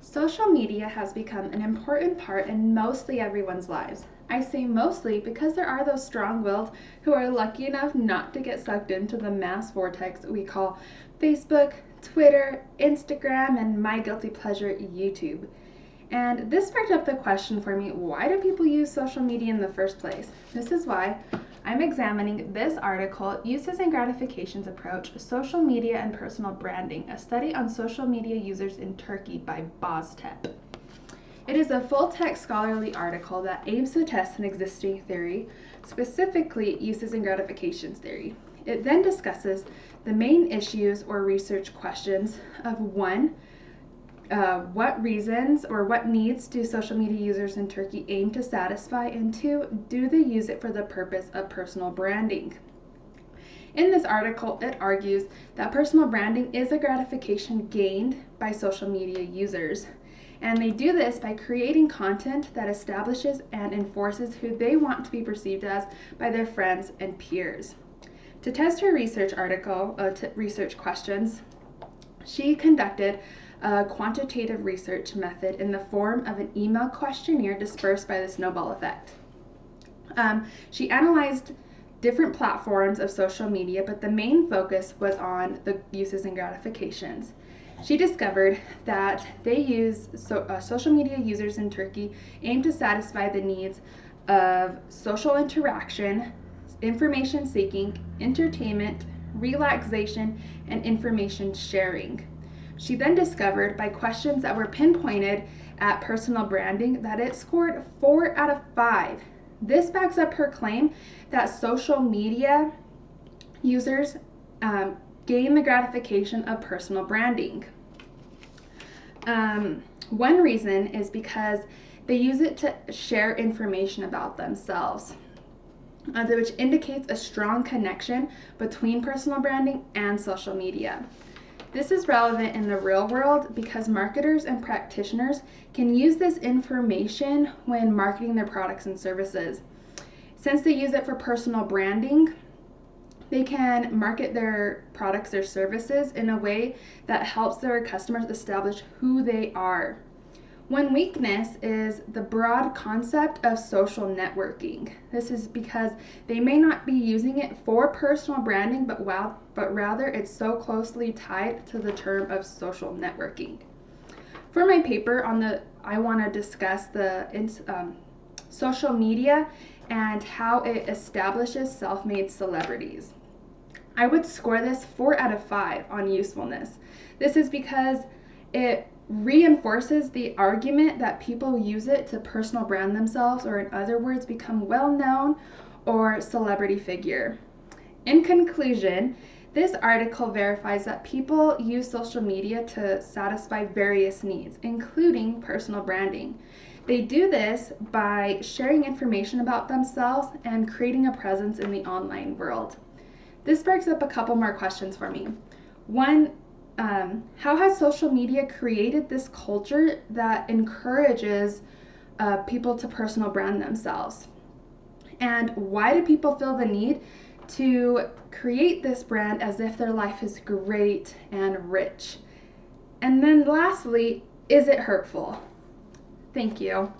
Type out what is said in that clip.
Social media has become an important part in mostly everyone's lives. I say mostly because there are those strong-willed who are lucky enough not to get sucked into the mass vortex we call Facebook, Twitter, Instagram, and my guilty pleasure, YouTube. And this sparked up the question for me, why do people use social media in the first place? This is why I'm examining this article, Uses and Gratifications Approach, Social Media and Personal Branding, a study on social media users in Turkey by Boztepe. It is a full-text scholarly article that aims to test an existing theory, specifically uses and gratifications theory. It then discusses the main issues or research questions of one, what reasons or what needs do social media users in Turkey aim to satisfy, and two, do they use it for the purpose of personal branding? In this article, it argues that personal branding is a gratification gained by social media users, and they do this by creating content that establishes and enforces who they want to be perceived as by their friends and peers. To test her research research questions, she conducted a quantitative research method in the form of an email questionnaire dispersed by the snowball effect. She analyzed different platforms of social media, but the main focus was on the uses and gratifications. She discovered that social media users in Turkey aim to satisfy the needs of social interaction, information seeking, entertainment, relaxation, and information sharing. She then discovered by questions that were pinpointed at personal branding that it scored 4 out of 5. This backs up her claim that social media users gain the gratification of personal branding. One reason is because they use it to share information about themselves, which indicates a strong connection between personal branding and social media. This is relevant in the real world because marketers and practitioners can use this information when marketing their products and services. Since they use it for personal branding, they can market their products or services in a way that helps their customers establish who they are. One weakness is the broad concept of social networking. This is because they may not be using it for personal branding, but rather it's so closely tied to the term of social networking. For my paper I want to discuss the social media and how it establishes self-made celebrities. I would score this 4 out of 5 on usefulness. This is because it reinforces the argument that people use it to personal brand themselves, or in other words, become well-known or celebrity figure. In conclusion, this article verifies that people use social media to satisfy various needs, including personal branding. They do this by sharing information about themselves and creating a presence in the online world. This sparks up a couple more questions for me. One, how has social media created this culture that encourages people to personal brand themselves? And why do people feel the need to create this brand as if their life is great and rich? And then lastly, is it hurtful? Thank you.